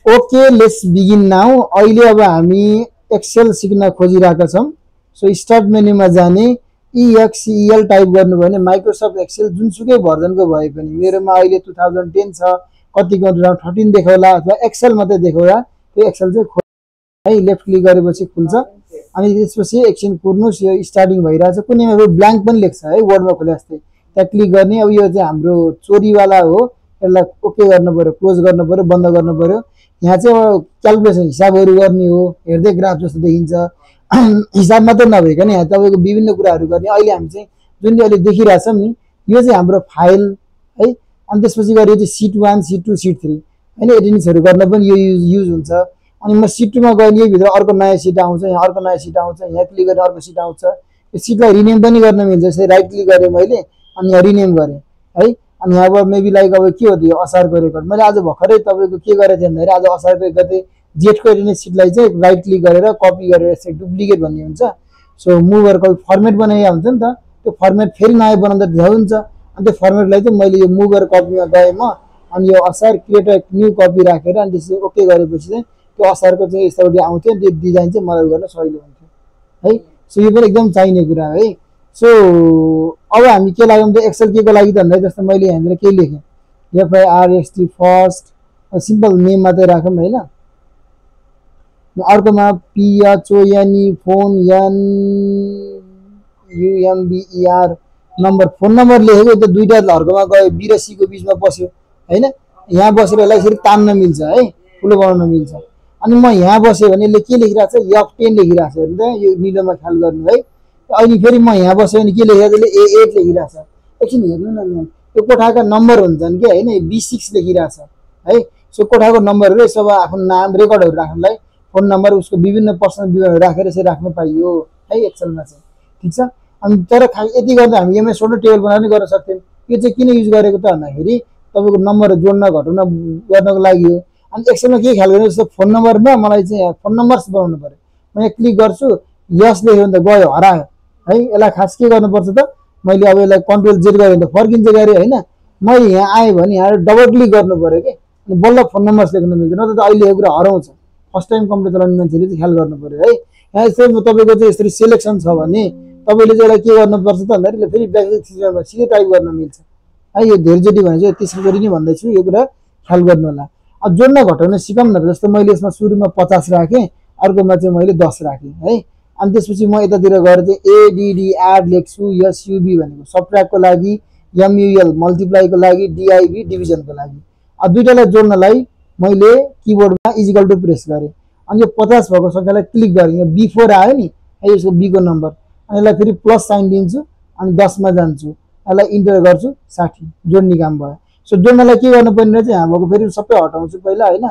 Okay, let's begin now. अहिले अब हामी एक्सेल सिक्न खोजिरहेका छौँ। सो स्टार्ट मेन्यूमा जाने, EXCL टाइप गर्नुभयो भने माइक्रोसफ्ट एक्सेल जुनसुकै भर्जनको भए पनि, मेरोमा अहिले 2010 छ, कतिको 2013 देखाउला अथवा एक्सेल मात्रै देखाउला, त्यो एक्सेल चाहिँ है लेफ्ट क्लिक गरेपछि खुल्छ। अनि त्यसपछि एकछिन कुर्नुहोस्, यो स्टार्टिङ भइरहेछ, कुनैमा ब्ल्याङ्क पनि लेख्छ है वर्डमा खोले जस्तै, त्यहाँ क्लिक गर्ने। अब यो चाहिँ हाम्रो चोरीवाला हो, यसलाई ओके गर्नु पऱ्यो, क्लोज गर्नु पऱ्यो, बन्द गर्नु पऱ्यो। यहाँ चाहिँ अब क्यालकुलेसन हिसाबहरू गर्ने हो, हेर्दै ग्राफ जस्तो देखिन्छ। हिसाब मात्रै नभइकन यहाँ तपाईँको विभिन्न कुराहरू गर्ने। अहिले हामी चाहिँ जुन अहिले देखिरहेछौँ नि, यो चाहिँ हाम्रो फाइल है। अनि त्यसपछि गएर यो चाहिँ सिट 1, सिट 2, सिट 3 होइन, एडिटिङ्सहरू गर्न पनि यो युज हुन्छ। अनि म सिट 2 मा गएँ, यहीभित्र अर्को नयाँ सिट आउँछ, यहाँ अर्को नयाँ सिट आउँछ, यहाँ क्लिक गरेर अर्को सिट आउँछ। यो सिटलाई रिनेम पनि गर्न मिल्छ। यसरी राइट क्लिक गरेँ मैले, अनि यहाँ रिनेम गरेँ है। अनि यहाँबाट मेबी लाइक अब के हो त्यो असारको रेकर्ड, मैले आज भर्खरै तपाईँको के गरेको थिएँ भन्दाखेरि, आज असारको गते जेठको एडिनेस सिटलाई चाहिँ राइट क्लिक गरेर कपी गरेर यसरी डुप्लिकेट भन्ने हुन्छ। सो मुभर कपी फर्मेट बनाइया हुन्छ नि त, त्यो फर्मेट फेरि नयाँ बनाउँदा ढ्याउ हुन्छ। अनि त्यो फर्मेटलाई चाहिँ मैले यो मुभर कपीमा गएँ म, अनि यो असार क्रिएट न्यू कपी राखेर अनि त्यसरी ओके गरेपछि चाहिँ त्यो असारको चाहिँ यस्तोपट्टि आउँथ्यो, त्यो डिजाइन चाहिँ मलाई गर्न सजिलो हुन्थ्यो है। सो यो पनि एकदम चाहिने कुरा है। सो अब हामी के लाग्यौँ त, एक्सेल के को लागि त भन्दा, जस्तो मैले यहाँनिर केही लेखेँ, FIRST फर्स्ट, सिम्पल नेम मात्रै राखौँ होइन। अर्कोमा PHONE phone, NUMBER number, phone number लेखेको त्यो दुईवटा अर्कोमा गयो, B र C को बिचमा बस्यो होइन। यहाँ बसेर यसलाई यसरी तान्न मिल्छ है, ठुलो बनाउन मिल्छ। अनि म यहाँ बसेँ भने यसले के लेखिरहेको छ, F10 लेखिरहेको छ हेर्नु त, यो निलोमा ख्याल गर्नु है। अहिले फेरि म यहाँ बसेँ भने के लेखिरहेको छ, यसले A8 लेखिरहेको छ। एकछिन हेर्नु न, यो कोठाका नम्बर हुन्छन् कि होइन, B6 लेखिरहेको छ है। सो कोठाको नम्बरहरू यसो अब आफ्नो नाम रेकर्डहरू राख्नलाई फोन नम्बर, उसको विभिन्न पर्सनल विवरणहरू राखेर यसरी राख्न पाइयो है एक्सेलमा चाहिँ, ठिक छ। अनि तर यति गर्दा हामी MS वर्ड टेबल बनाएर पनि गर्न सक्थ्यौँ। यो चाहिँ किन युज गरेको त भन्दाखेरि, तपाईँको नम्बरहरू जोड्न घटाउन गर्नको लागि हो। अनि एक्सेलमा के ख्याल गर्नु, जस्तो फोन नम्बरमा मलाई चाहिँ फोन नम्बर्स बनाउनु पऱ्यो, म यहाँ क्लिक गर्छु, यस लेख्यो भने त गयो, हरायो है। यसलाई खास के गर्नुपर्छ त, मैले अब यसलाई कन्ट्रोल Z गरेँ भने त फर्किन्छ गरे होइन। मैले यहाँ आएँ भने यहाँ डबल क्लिक गर्नु पऱ्यो कि, अनि बल्ल फोन नम्बर्स लेख्न मिल्छ, नत्र त अहिले यो कुरा हराउँछ। फर्स्ट टाइम कम्प्युटर चलाउने मान्छेले चाहिँ ख्याल गर्नु पऱ्यो है। यहाँ यस्तै तपाईँको चाहिँ यसरी सेलेक्सन छ भने तपाईँले चाहिँ यसलाई के गर्नुपर्छ त भन्दाखेरि, फेरि ब्याक सिस्टममा सिधै टाइप गर्न मिल्छ है। यो धेरैचोटि भने चाहिँ तेस्रोचोटि नै भन्दैछु, यो कुरा ख्याल गर्नु होला। अब जोड्न घटाउन सिकौँ न, जस्तो मैले यसमा सुरुमा 50 राखेँ, अर्कोमा चाहिँ मैले 10 राखेँ है। अनि त्यसपछि म यतातिर गएर चाहिँ ADD एड लेख्छु, SUB भनेको सबट्र्याक्टको लागि, MUL मल्टिप्लाईको लागि, DIV डिभिजनको लागि। अब दुईटालाई जोड्नलाई मैले किबोर्डमा इजिकल टु प्रेस गरेँ, अनि यो 50 भएको सङ्ख्यालाई क्लिक गरेँ, यो B4 आयो नि है, यसको B को नम्बर, अनि यसलाई फेरि प्लस साइन दिन्छु, अनि 10 मा जान्छु, यसलाई इन्टर गर्छु, 60 जोड्ने काम भयो। सो जोड्नलाई के गर्नुपर्ने चाहिँ यहाँ भएको फेरि सबै हटाउँछु पहिला होइन,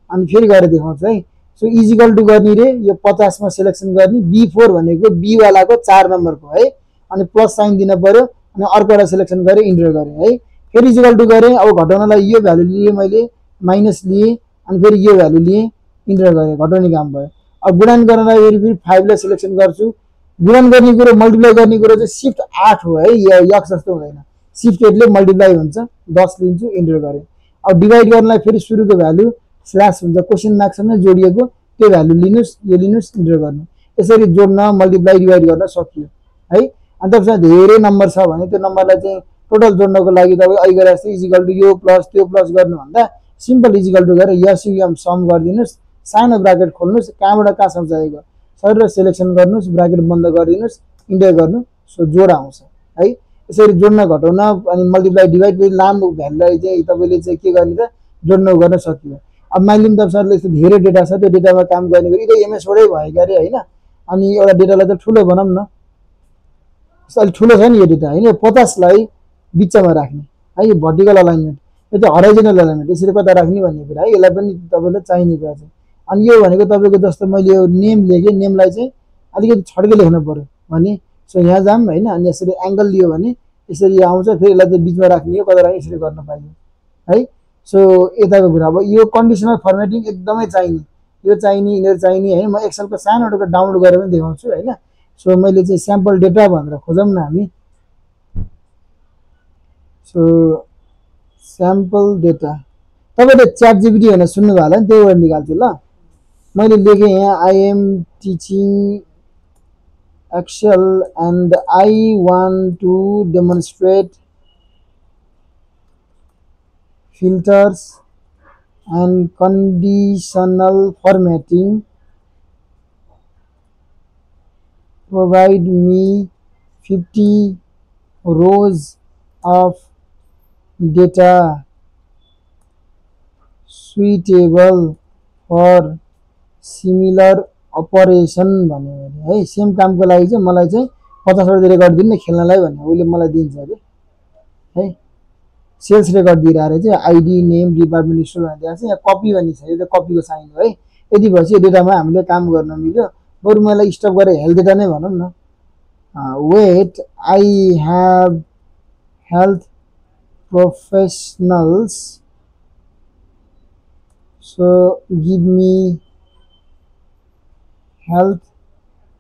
अनि फेरि गरेर देखाउँछु है। सो इजिकल टु गर्ने रे, यो 50 मा सेलेक्सन गर्ने, B4 भनेको B वालाको 4 नम्बरको है, अनि प्लस साइन दिन पर्यो, अनि अर्कोलाई सेलेक्सन गरेँ, इन्टर गरेँ है। फेरि इजिकल टु गरेँ, अब घटाउनलाई यो भ्यालु लिएँ मैले, माइनस लिएँ, अनि फेरि यो भ्यालु लिएँ, इन्टर गरेँ, घटाउने काम भयो। अब गुणन गर्नलाई फेरि 5 लाई सेलेक्सन गर्छु। गुणन गर्ने कुरो, मल्टिप्लाई गर्ने कुरो चाहिँ शिफ्ट 8 हो है, यक्स जस्तो हुँदैन, शिफ्ट 8 ले मल्टिप्लाई हुन्छ, 10 लिन्छु, इन्टर गरेँ। अब डिभाइड गर्नलाई फेरि सुरुको भ्यालु स्ल्यास हुन्छ, क्वेसन मार्कसँग जोडिएको, त्यो भ्यालु लिनुहोस्, यो लिनुहोस्, इन्टर गर्नु। यसरी जोड्न, मल्टिप्लाई, डिभाइड गर्न सकियो है। अनि तपाईँसँग धेरै नम्बर छ भने त्यो नम्बरलाई चाहिँ टोटल जोड्नको लागि तपाईँ अहिले गरे जस्तो इजिकल टु यो प्लस त्यो प्लस गर्नुभन्दा सिम्पल इजिकल टु गरेर SUM सम गरिदिनुहोस्, सानो ब्राकेट खोल्नुहोस्, कहाँबाट कहाँसम्म चाहिएको सर सेलेक्सन गर्नुहोस्, ब्राकेट बन्द गरिदिनुहोस्, इन्टर गर्नु, सो जोड आउँछ है। यसरी जोड्न घटाउन अनि मल्टिप्लाई डिभाइड लामो भ्यालुलाई चाहिँ तपाईँले चाहिँ के गर्ने त, जोड्न गर्न सकियो। अब माइलिम तपाईँले यस्तो धेरै डेटा छ, त्यो डेटामा काम गर्ने गरी यदि MS वर्डै भएको अरे होइन। अनि एउटा डेटालाई त ठुलो बनाऊँ न, अलिक ठुलो छ नि यो डेटा होइन, 50 लाई बिचमा राख्ने है, यो भर्टिकल अलाइनमेन्ट, यो चाहिँ हराइजनल अलाइनमेन्ट, यसरी कता राख्ने भन्ने कुरा है, यसलाई पनि तपाईँलाई चाहिने कुरा छ। अनि यो भनेको तपाईँको जस्तो मैले यो नेम लेखेँ, नेमलाई चाहिँ अलिकति छड्के लेख्नु पऱ्यो भने, सो यहाँ जाऊँ होइन, अनि यसरी एङ्गल लियो भने यसरी आउँछ, फेरि यसलाई चाहिँ बिचमा राख्ने हो, कता राख्ने यसरी गर्न पाइयो है। सो यताको कुरा, अब यो कन्डिसनल फर्मेटिङ एकदमै चाहिने, यो चाहिने, यिनीहरू चाहिने है। म एक्सेलको सानो एउटा डाउनलोड गरेर पनि देखाउँछु होइन। सो मैले चाहिँ स्याम्पल डेटा भनेर खोजौँ न हामी, सो स्याम्पल डेटा तपाईले च्याट जीपीटी भनेर सुन्नुभयो होला नि, त्यहीबाट निकाल्छु ल। मैले लेखेँ यहाँ I am teaching Excel and I want to demonstrate filters and conditional formatting, provide me 50 rows of data suitable for similar operation भन्यो भने है, सेम कामको लागि चाहिँ मलाई चाहिँ 50 वटा रेकर्ड दिनु न खेल्नलाई भन्ने उसले मलाई दिन्छ अरे है। सेल्स रेकर्ड दिइरहेर चाहिँ आइडी नेम डिपार्टमेन्ट स्टोर भनेर दिएको छ, यहाँ कपी भन्ने छ, यो त कपीको साइन हो है। यदि भएपछि यो डेटामा हामीले काम गर्न मिल्यो। बरु मलाई स्टप गरेर हेल्थ डेटा नै भनौँ न। Weight I have health professionals so give me health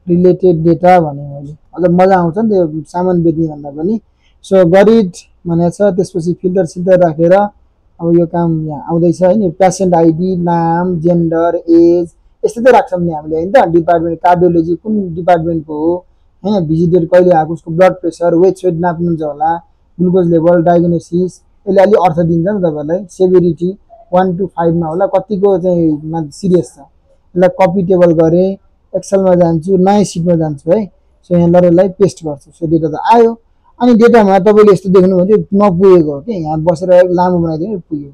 related data भने मैले अझ मजा आउँछ नि त्यो सामान बेच्ने भन्दा पनि। सो गरिड भनेको छ, त्यसपछि फिल्टर सिल्टर राखेर अब यो काम यहाँ आउँदैछ हैन। पेसेन्ट आइडी, नाम, जेन्डर, एज यस्तो त राख्छौँ नि हामीले हैन त। डिपार्टमेन्ट कार्डियोलोजी कुन डिपार्टमेन्टको हो हैन, भिजिटर कहिले आएको, उसको ब्लड प्रेसर, वेट स्वेट नाप्नुहुन्छ होला, ग्लुकोज लेभल, डायग्नोसिस, यसले अलि अर्थ दिन्छ नि तपाईलाई। सेभेरिटी 1 to 5 मा होला, कतिको चाहिँ सिरियस छ। यसलाई कपी टेबल गरेँ, एक्सेलमा जान्छु, नयाँ सिटमा जान्छु है। सो यहाँ लरेलाई पेस्ट गर्छु। सो डेटा त आयो। अनि डेटामा तपाईँले यस्तो देख्नुभयो भने नपुगेको हो कि यहाँ बसेर लामो बनाइदिनु पुग्यो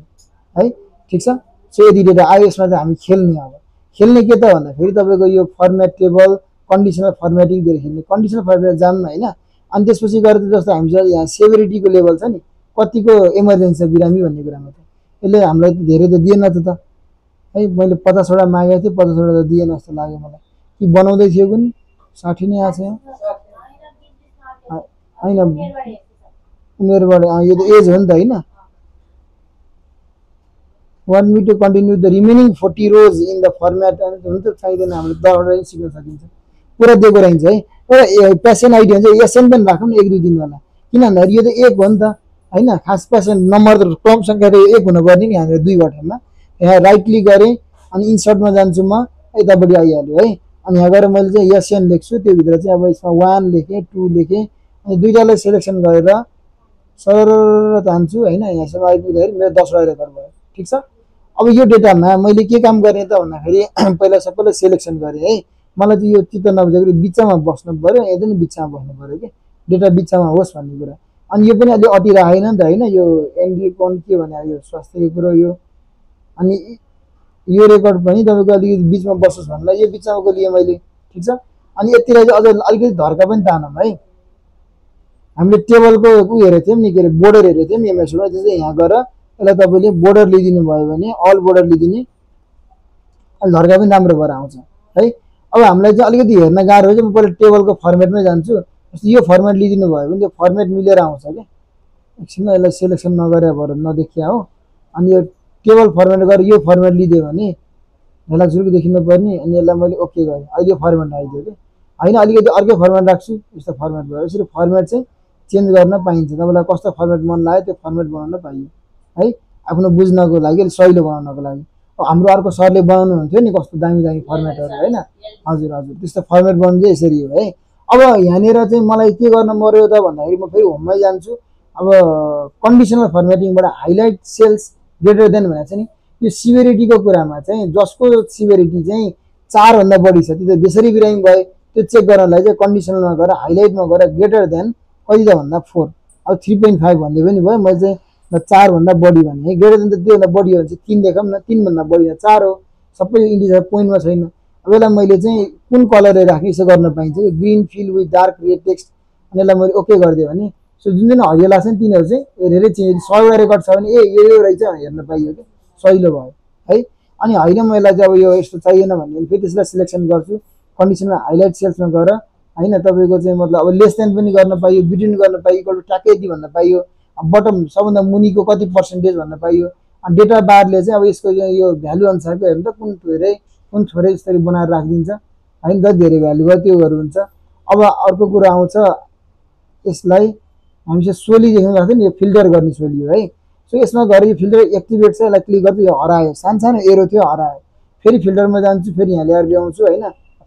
है, ठिक छ। सो यदि डेटा आयो, यसमा चाहिँ हामी खेल्ने। अब खेल्ने के त भन्दाखेरि तपाईँको यो फर्मेट टेबल कन्डिसनल फर्मेटिङ दिएर खेल्ने। कन्डिसनल फर्मेट जान्नु होइन। अनि त्यसपछि गएर त जस्तो हामीसँग यहाँ सेभेरिटीको लेभल छ नि, कतिको इमर्जेन्सी छ बिरामी भन्ने कुरामा त यसले हामीलाई धेरै त दिएन त है। मैले 50 वटा मागेको थिएँ, 50 वटा त दिएन जस्तो लाग्यो मलाई। कि बनाउँदै थियो कुनै 60 नै आएको छ होइन, उमेरबाट यो त एज हो नि त होइन। Want me to continue the remaining 40 rows in the format हुन त चाहिँदैन, हामीले 10 वटा सिक्न सकिन्छ। पुरा दिएको रहन्छ है। तर पेसेन्ट आइडी हुन्छ एसएन पनि राखौँ न 1 2 3 वाला, किन भन्दाखेरि यो त 1 हो नि त होइन। खास पेसेन्ट नम्बर त क्रम सङ्ख्या त 1 हुनुपर्ने नि हामीले 2 वटामा। यहाँ राइट क्लिक गरेँ अनि इन्सर्टमा जान्छु म, यतापट्टि आइहाल्यो है। अनि यहाँ गएर मैले चाहिँ एसएन लेख्छु, त्योभित्र चाहिँ अब यसमा 1 लेखेँ, 2 लेखेँ, अनि दुईटालाई सेलेक्सन गरेर सरर तान्छु होइन। यहाँसम्म आइपुग्दाखेरि मेरो 10 वटा रेकर्ड भयो, ठिक छ। अब यो डेटामा मैले के काम गर्ने त भन्दाखेरि पहिला सबैलाई सेलेक्सन गरेँ है। मलाई चाहिँ यो चित्त नबुझेको बिचमा बस्नु पऱ्यो, यता नि बिचमा बस्नु पऱ्यो कि डेटा बिचमा होस् भन्ने कुरा। अनि यो पनि अलि अति राखेन नि त होइन। यो एनडी कौन के भने यो स्वास्थ्यको कुरो यो। अनि यो रेकर्ड पनि तपाईँको अलिकति बिचमा बसोस् भन्नलाई यो बिचमाको लिएँ मैले, ठिक छ। अनि यतिलाई चाहिँ अझ अलिकति धर्का पनि तानौँ है। हामीले टेबलको ऊ हेरेको थियौँ नि, के अरे बोर्डर हेरेको थियौँ एमएसमा। त्यो चाहिँ यहाँ गएर यसलाई तपाईँले बोर्डर लिइदिनु भयो भने अल बोर्डर लिइदिने, अलि धर्का पनि राम्रो भएर आउँछ है। अब हामीलाई चाहिँ अलिकति हेर्न गाह्रो हो, म पहिला टेबलको फर्मेटमै जान्छु। जस्तो यो फर्मेट लिइदिनु भयो भने त्यो फर्मेट मिलेर आउँछ क्या। एकछिनमा यसलाई सेलेक्सन नगरे भएर नदेखिया हो। अनि यो टेबल फर्मेट गरेर यो फर्मेट लिइदियो भने झलक झुलुक देखिनु पर्ने। अनि यसलाई मैले ओके गरेँ, अहिले यो फर्मेट आइदियो कि होइन। अलिकति अर्कै फर्मेट राख्छु, यस्तो फर्मेट भयो। यसरी फर्मेट चाहिँ चेन्ज गर्न पाइन्छ। तपाईँलाई कस्तो फर्मेट मन लाग्यो त्यो फर्मेट बनाउन पाइयो है, आफ्नो बुझ्नको लागि, सहिलो बनाउनको लागि। अब हाम्रो अर्को सरले बनाउनु हुन्थ्यो नि कस्तो दामी दामी फर्मेटहरू होइन। हजुर हजुर, त्यस्तो फर्मेट बनाउनु चाहिँ यसरी हो है। अब यहाँनिर चाहिँ मलाई के गर्न पर्यो त भन्दाखेरि म फेरि होममै जान्छु। अब कन्डिसनल फर्मेटिङबाट हाइलाइट सेल्स ग्रेटर देन भनेको छ नि, यो सिभिरिटीको कुरामा चाहिँ जसको सिभिरिटी चाहिँ 4 भन्दा बढी छ, त्यो त बेसरी बिरामी भयो। त्यो चेक गर्नलाई चाहिँ कन्डिसनलमा गएर हाइलाइटमा गएर ग्रेटर देन कति त भन्दा 4। अब 3.5 भन्दै पनि भयो। मैले चाहिँ 4 भन्दा बढी भने है, ग्रेटर देन त त्योभन्दा बढी हो भने चाहिँ 3 लेखौँ न। 3 भन्दा बढी 4 हो, सबै इन्डिजर पोइन्टमा छैन। अब यसलाई मैले चाहिँ कुन कलरले राखेँ यसो गर्न पाइन्छ कि green fill with dark red text. अनि यसलाई मैले ओके गरिदिएँ भने सो जुन जुन हरियो लाग्छ नि तिनीहरू चाहिँ हेरेरै चेन्ज। 100 वटा रेकर्ड छ भने यो रहेछ हेर्न पाइयो कि सहिलो भयो है। अनि होइन मलाई चाहिँ अब यो यस्तो चाहिएन भने फेरि त्यसलाई सिलेक्सन गर्छु। कन्डिसनमा हाइलाइट सेल्समा गएर होइन तपाईँको चाहिँ मतलब अब लेस देन पनि गर्न पाइयो, बिट्विन गर्न पाइयो, इक्वल टु ट्याक्कै यति भन्न पाइयो, बटम सबभन्दा मुनिको कति पर्सेन्टेज भन्न पाइयो। अनि डेटा बारले चाहिँ अब यसको यो भ्यालु अनुसारको हेर्नु त कुन थोरै यसरी बनाएर राखिदिन्छ होइन त, धेरै भ्यालु भयो त्योहरू हुन्छ। अब अर्को कुरा आउँछ, यसलाई हामी चाहिँ सोली देख्न राख्छ नि, यो फिल्टर गर्ने सोली हो है। सो सो यसमा गएर यो फिल्टर एक्टिभेट छ, यसलाई क्लिक गर्छु, यो हरायो, सानो एरो थियो हरायो। फेरि फिल्टरमा जान्छु, फेरि यहाँ ल्याएर ल्याउँछु होइन,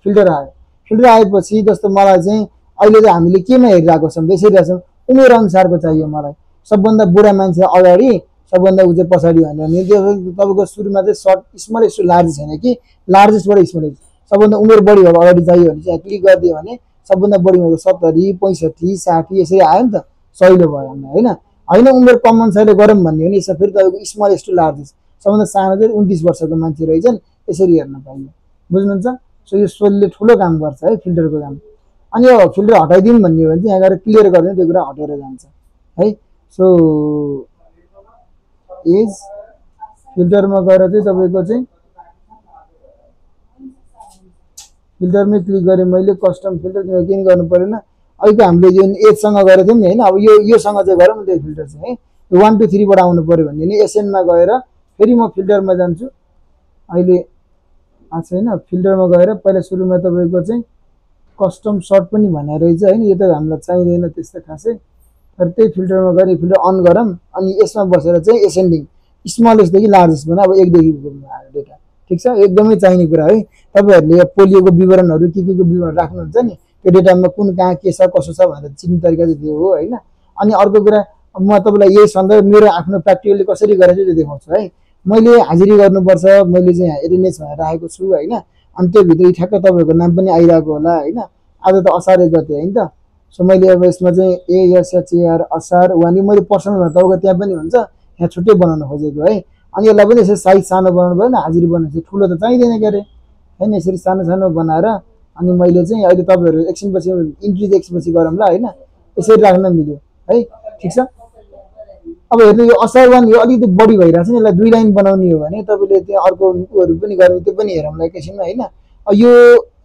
फिल्टर आयो। फिल्टर आएपछि जस्तो मलाई चाहिँ अहिले चाहिँ हामीले केमा हेरिरहेको छौँ, यसरी छौँ उमेर अनुसारको चाहियो मलाई, सबभन्दा बुढा मान्छे अगाडि सबभन्दा ऊ चाहिँ पछाडि भनेर त्यो तपाईँको सुरुमा चाहिँ सर्ट स्मलेस्ट टु लार्ज छैन कि लार्जेस्टबाट स्मलेस्ट, सबभन्दा उमेर बढी भएको अगाडि चाहियो भने चाहिँ क्लिक गरिदियो भने सबभन्दा बढी भएको 70, 65, 60 यसरी आयो नि त, सहिलो भयो हामीलाई होइन। होइन उमेर कम अनुसारले गरौँ भन्ने हो भने यसमा फेरि तपाईँको स्मलेस्ट टु लार्जेस्ट, सबभन्दा सानो चाहिँ 29 वर्षको मान्छे रहेछन्, यसरी हेर्न पाइयो, बुझ्नुहुन्छ। सो यो सोलले ठुलो काम गर्छ है फिल्टरको काम। अनि यो फिल्टर हटाइदिउँ भन्ने हो भने चाहिँ यहाँ गएर क्लियर गरिदिनु, त्यो कुरा हटेर जान्छ है। सो एज फिल्टरमा गएर चाहिँ तपाईँको चाहिँ फिल्टरमै क्लिक गरेँ मैले, कस्टम फिल्टर केही गर्नु परेन। अहिलेको हामीले जुन एजसँग गरेको थियौँ नि होइन, अब योसँग चाहिँ गरौँ त्यो फिल्टर चाहिँ है, 1 2 3 बाट आउनु पऱ्यो भने नि एसएनमा गएर फेरि म फिल्टरमा जान्छु। अहिले छैन, फिल्टरमा गएर पहिला सुरुमा तपाईँको चाहिँ कस्टम सर्ट पनि भनेर रहेछ होइन, यो त हामीलाई चाहिँदैन त्यस्तो खासै, तर त्यही फिल्टरमा गएर फिल्टर अन गरौँ। अनि यसमा बसेर चाहिँ एसेन्डिङ स्मलेस्टदेखि लार्जेस्ट भने अब 1 देखि आयो डेटा, ठिक छ, एकदमै चाहिने कुरा है। तपाईँहरूले पोलियोको विवरणहरू के को विवरण राख्नुहुन्छ नि, त्यो डेटामा कुन कहाँ के छ कसो छ भनेर चिन्ने तरिका चाहिँ त्यो हो होइन। अनि अर्को कुरा म तपाईँलाई यही सन्दर्भ मेरो आफ्नो प्र्याक्टिकली कसरी गरेर त्यो देखाउँछु है। मैले हाजिरी गर्नुपर्छ, मैले चाहिँ यहाँ एटेन्डेन्स भनेर राखेको छु होइन, अनि त्योभित्र ठ्याक्क तपाईँहरूको नाम पनि आइरहेको होला होइन। आज त असार 1 गते होइन त, सो मैले अब यसमा चाहिँ ASHAR असार 1 मैले पर्सनल तपाईँको त्यहाँ पनि हुन्छ, यहाँ छुट्टै बनाउन खोजेको है। अनि यसलाई पनि यसरी साइज सानो बनाउनु पऱ्यो नि, हाजिरी बनाउँछ ठुलो त चाहिँदैन के अरे होइन, यसरी सानो सानो बनाएर अनि मैले चाहिँ अहिले तपाईँहरू एकछिनपछि इन्ट्री एकछिनपछि गरौँला होइन, यसरी राख्न मिल्यो है, ठिक छ। अब हेर्नु यो असार 1 यो अलिकति बढी भइरहेको छ नि, यसलाई 2 लाइन बनाउने हो भने तपाईँले त्यहाँ अर्को उयोहरू पनि गर्ने, त्यो पनि हेरौँला एकैछिनमा होइन। यो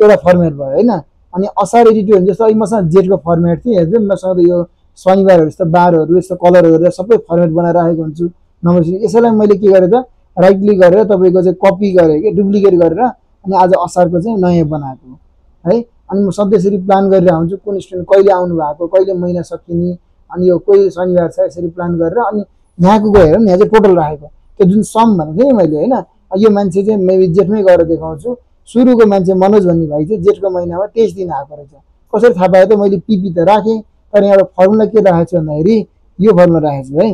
एउटा फर्मेट भयो होइन। अनि असार 82 भने जस्तो अहिले मसँग जेटको फर्मेट थियो, हेर्दै मसँग यो शनिबारहरू यस्तो बारहरू यस्तो कलरहरू सबै फर्मेट बनाएर राखेको हुन्छु नम्बर। यसैलाई मैले के गरेँ त राइट क्लिक गरेर तपाईँको चाहिँ कपी गरेँ कि डुप्लिकेट गरेर अनि आज असारको चाहिँ नयाँ बनाएको है। अनि म सधैँ यसरी प्लान गरेर हुन्छु कुन स्टुडेन्ट कहिले आउनु भएको, कहिले महिना सकिने, अनि यो कोही शनिबार छ यसरी प्लान गरेर अनि यहाँको गएर यहाँ चाहिँ टोटल राखेको त्यो जुन सम भनेको थिएँ मैले होइन। यो मान्छे चाहिँ मैले जेठमै गएर देखाउँछु, सुरुको मान्छे मनोज भन्ने भाइ चाहिँ जेठको महिनामा 23 दिन आएको रहेछ। कसरी थाहा पायो त, मैले पिपी त राखेँ तर यहाँबाट फर्मुला के राखेको छु भन्दाखेरि यो फर्मुला राखेको छु है।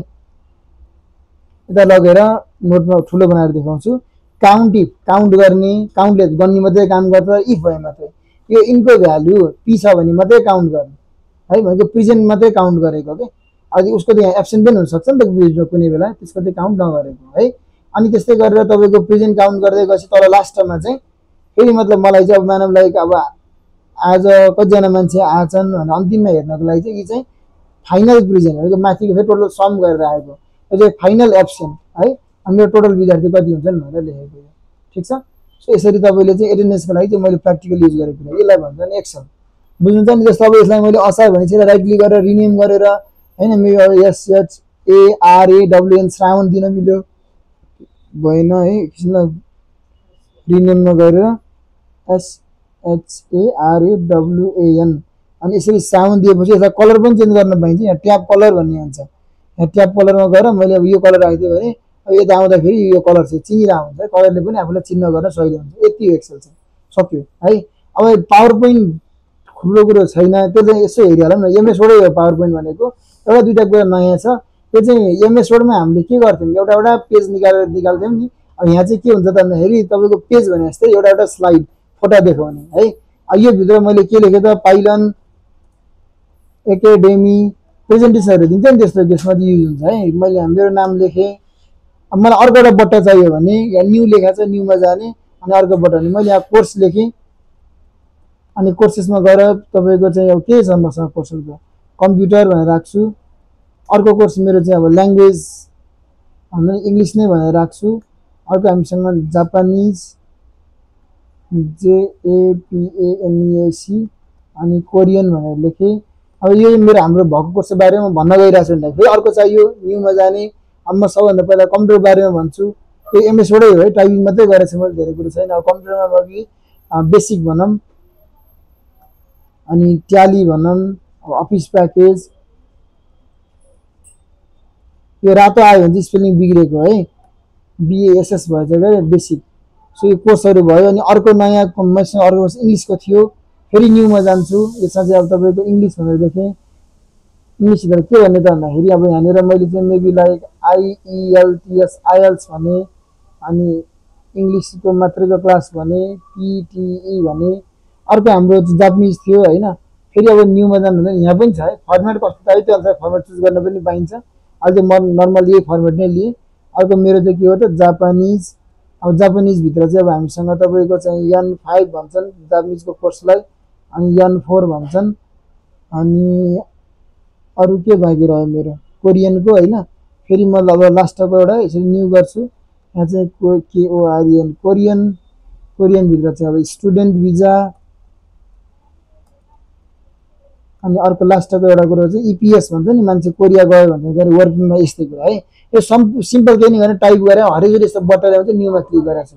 यता लगेर नोटमा ठुलो बनाएर देखाउँछु, काउन्ट गर्ने, काउन्टले गन्ने मात्रै काम गर्छ, इफ भए मात्रै यो इनको भ्यालु पी छ भने मात्रै काउन्ट गर्ने है, भनेको प्रेजेन्ट मात्रै काउन्ट गरेको के। अहिले उसको त यहाँ एब्सेन्ट पनि हुनसक्छ नि त बिचमा कुनै बेला, त्यसको चाहिँ काउन्ट नगरेको है। अनि त्यस्तै गरेर तपाईँको प्रेजेन्ट काउन्ट गर्दै गएपछि तल लास्टमा चाहिँ फेरि मतलब मलाई चाहिँ अब मानव लाइक अब आज कतिजना मान्छे आएछन् भनेर अन्तिममा हेर्नको लागि चाहिँ यी चाहिँ फाइनल प्रेजेन्ट भनेको माथिको फेरि टोटल सम गरेर आएको, यो चाहिँ फाइनल एब्सेन्ट है। अनि मेरो टोटल विद्यार्थी कति हुन्छन् भनेर लेखेको, ठिक छ। सो यसरी तपाईँले चाहिँ एटेन्डेन्सको लागि चाहिँ मैले प्र्याक्टिकल युज गरेको कुरा, यसलाई भन्छ नि एक्सल, बुझ्नुहुन्छ नि। जस्तो अब यसलाई मैले असार भनेपछि राइट क्लिक गरेर रिनेम गरेर होइन, मेरो SHARAWN श्रावण दिन मिल्यो भएन है, एकछिनलाई रिनेममा गएर SHARAWAN अनि यसरी श्रावण दिएपछि यसलाई कलर पनि चेन्ज गर्न पाइन्छ, यहाँ ट्याब कलर भन्ने हुन्छ, यहाँ ट्याब कलरमा गएर मैले अब यो कलर राखिदिएँ भने अब यता आउँदाखेरि यो कलर चाहिँ चिनिरहेको हुन्छ, कलरले पनि आफूलाई चिन्ह गर्न सजिलो हुन्छ। यति एक्सेल चाहिँ सक्यो है। अब पावर पोइन्ट ठुलो कुरो छैन, त्यो चाहिँ यसो हेरिहालौँ न, MS वर्डै हो पावर पोइन्ट भनेको, एउटा दुईवटा कुरा नयाँ छ। त्यो चाहिँ MS वर्डमा हामीले के गर्थ्यौँ, एउटा पेज निकाल्थ्यौँ नि। अब यहाँ चाहिँ के हुन्छ त भन्दाखेरि तपाईँको पेज भने जस्तै एउटा स्लाइड फोटो देखाउने है। यो भित्र मैले के लेखेँ त, पाइलन एकाडेमी प्रेजेन्टेसनहरू दिन्छ नि, त्यस्तो केसमा युज हुन्छ है। मैले मेरो नाम लेखेँ, अब मलाई अर्को एउटा बट्टा चाहियो भने यहाँ न्यू लेखा छ, न्यूमा जाने अनि अर्को बट्टा भने मैले यहाँ कोर्स लेखेँ अनि कोर्सेसमा गएर तपाईँको चाहिँ अब के छ मसँग कोर्सको कम्प्युटर भनेर राख्छु। अर्को कोर्स मेरो चाहिँ अब ल्याङ्ग्वेज भन्दा इङ्ग्लिस नै भनेर राख्छु। अर्को हामीसँग जापानिज JAPANESC अनि कोरियन भनेर लेखेँ। अब यो मेरो हाम्रो भएको कोर्सको बारेमा भन्न गइरहेको छु भने फेरि अर्को चाहियो न्यूमा जाने। अब म सबभन्दा पहिला कम्प्युटर बारेमा भन्छु, यो MS वर्डै हो है, टाइपिङ मात्रै गरेको छु मैले, धेरै कुरो छैन। अब कम्प्युटरमा अघि बेसिक भनौँ अनि ट्याली भनौँ, अब अफिस प्याकेज यो रातो आयो भने चाहिँ स्पेलिङ बिग्रेको है, बिएएसएस भएछ क्या बेसिक। सो यो कोर्सहरू भयो। अनि अर्को नयाँ मसँग अर्को कोर्स इङ्ग्लिसको थियो, फेरि न्यूमा जान्छु। यसमा चाहिँ अब तपाईँको इङ्ग्लिस भनेर देखेँ। इङ्ग्लिस भनेर के भन्ने त भन्दाखेरि अब यहाँनिर मैले चाहिँ मेबी लाइक आइइएलटिएस आइएल्स भने, अनि इङ्ग्लिसको मात्रैको क्लास भने, पिटिई भने। अर्को हाम्रो जापानिज थियो होइन। फेरि अब न्यूमा जानु हुँदैन, यहाँ पनि छ है फर्मेट कस्तो चाहियो त्यो अनुसार फर्मेट चुज गर्न पनि पाइन्छ। अहिले चाहिँ म नर्मल यही फर्मेट नै लिएँ। अर्को मेरो चाहिँ के हो त जापानिज। अब जापानिजभित्र चाहिँ अब हामीसँग तपाईँको चाहिँ N5 भन्छन् जापानिजको कोर्सलाई, अनि N4 भन्छन्। अनि अरू के बाँकी रह्यो मेरो कोरियनको होइन। फेरि म अब लास्टको एउटा यसरी न्यू गर्छु। यहाँ चाहिँ KORN कोरियन। कोरियनभित्र चाहिँ अब स्टुडेन्ट भिजा। अनि अर्को लास्टको एउटा कुरो चाहिँ इपिएस भन्छ नि, मान्छे कोरिया गयो भने वर्किङमा यस्तै कुरा है। यो सिम्पल केही नै गरेर टाइप गरेर हरेकचोटि यस्तो बटन चाहिँ न्यूमा क्लिक गरेको छु।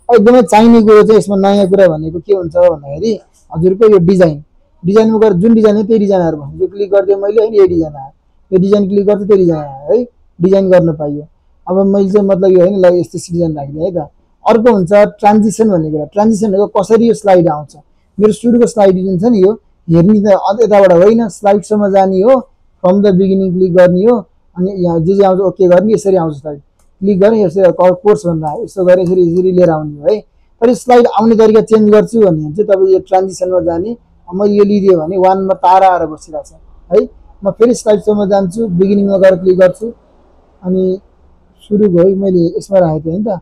एकदमै चाहिने कुरो चाहिँ यसमा नयाँ कुरा भनेको के हुन्छ भन्दाखेरि हजुरको यो डिजाइन। डिजाइनमा गएर जुन डिजाइन हो त्यही डिजाइन आएर भन्छु। यो क्लिक गरिदिएँ मैले होइन, यही डिजाइन आयो। यो डिजाइन क्लिक गर्छु त्यही डिजाइन आयो है, डिजाइन गर्न पाइयो। अब मैले चाहिँ मतलब यो होइन ल यस्तो डिजाइन राखिदिएँ है त। अर्को हुन्छ ट्रान्जिसन भन्ने कुरा। ट्रान्जिसन भनेको कसरी यो स्लाइड आउँछ। मेरो सुरुको स्लाइड जुन छ नि यो हेर्ने त यताबाट होइन, स्लाइडसम्म जाने हो, फ्रम द बिगिनिङ क्लिक गर्ने हो। अनि यहाँ जे आउँछ ओके गर्ने, यसरी आउँछ स्लाइड। क्लिक गरेँ यसरी कोर्स भनेर आयो, यस्तो गरेर यसरी यसरी लिएर आउने हो है। तर स्लाइड आउने तरिका चेन्ज गर्छु भने चाहिँ तपाईँ यो ट्रान्जिसनमा जाने। मैले यो लिदिएँ भने 1 मा तारा आएर बसिरहेको छ है। म फेरि स्लाइडसम्म जान्छु, बिगिनिङमा गएर क्लिक गर्छु। अनि सुरुको है मैले यसमा राखेको थिएँ नि त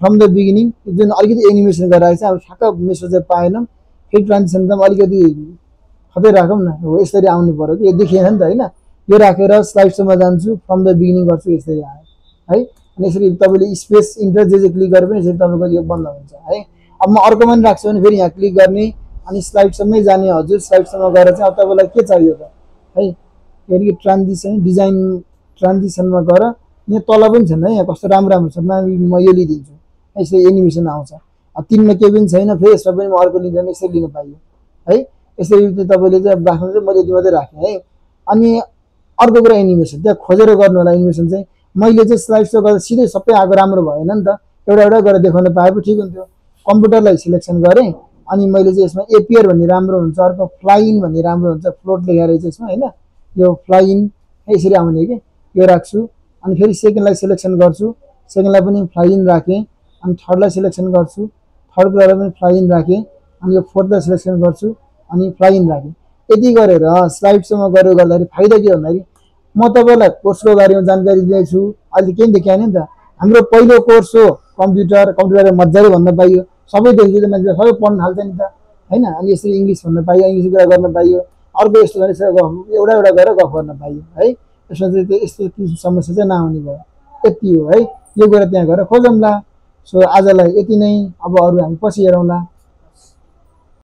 फ्रम द बिगिनिङ, जुन अलिकति एनिमेसन गराएको छ। अब ठ्याक्क मेसेज चाहिँ पाएनौँ। फेरि ट्रान्जिसन त अलिकति खतै राखौँ न, हो यसरी आउनु पऱ्यो कि यो देखिएन नि त होइन। यो राखेर स्लाइडसम्म जान्छु, फ्रम द बिगिनिङ गर्छु, यसरी आयो है। अनि यसरी तपाईँले स्पेस इन्टर जे क्लिक गरे पनि यसरी तपाईँको यो बन्द हुन्छ है। अब म अर्कोमा पनि राख्छु भने फेरि यहाँ क्लिक गर्ने अनि स्लाइडसम्मै जाने हजुर। स्लाइडसम्म गएर चाहिँ अब तपाईँलाई के चाहियो त है, फेरि ट्रान्जिसन डिजाइन ट्रान्जिसनमा गएर यहाँ तल पनि छैन है, यहाँ कस्तो राम्रो राम्रो छ। म यो लिइदिन्छु, यसरी एनिमेसन आउँछ। अब 3 मा केही पनि छैन, फेरि यसमा पनि म अर्को लिँदैन, यसरी लिन पाइयो है। यसरी चाहिँ तपाईँले चाहिँ राख्नु चाहिँ मैले यति मात्रै राखेँ है। अनि अर्को कुरा एनिमेसन, त्यहाँ खोजेर गर्नु होला एनिमेसन चाहिँ। मैले चाहिँ स्लाइड्समा गर्दा सिधै सबै आएको राम्रो भएन नि त, एउटा एउटा गरेर देखाउन पाए पो ठिक हुन्थ्यो। कम्प्युटरलाई सिलेक्सन गरेँ अनि मैले चाहिँ यसमा एपियर भन्ने राम्रो हुन्छ, अर्को फ्लाइन भन्ने राम्रो हुन्छ, फ्लोट लेखेर चाहिँ यसमा होइन यो फ्लाइन यसरी आउने कि यो राख्छु। अनि फेरि सेकेन्डलाई सिलेक्सन गर्छु, सेकेन्डलाई पनि फ्लाइन राखेँ। अनि थर्डलाई सिलेक्सन गर्छु, थर्ड कुरालाई पनि फ्लाइन राखेँ। अनि यो फोर्थलाई सिलेक्सन गर्छु अनि फ्लाइन राखेँ। यति गरेर स्लाइडसम्म गरेर गर्दाखेरि फाइदा के भन्दाखेरि म तपाईँलाई कोर्सको बारेमा जानकारी दिँदैछु। अहिले केही देखाएन नि त, हाम्रो पहिलो कोर्स हो कम्प्युटर मजाले भन्न पाइयो। सबै देखियो त मान्छे सबै पढ्न थाल्छ नि त होइन। अनि यसरी इङ्ग्लिस भन्न पाइयो, इङ्ग्लिस कुरा गर्न पाइयो। अर्को यस्तो भने एउटा एउटा गरेर गफ गर्न पाइयो है। यसमा चाहिँ त्यो यस्तो समस्या चाहिँ नआउने भयो। यति हो है, यो कुरा त्यहाँ गएर खोजौँला। सो आजलाई यति नै, अब अरू हामी पछि हेरौँला।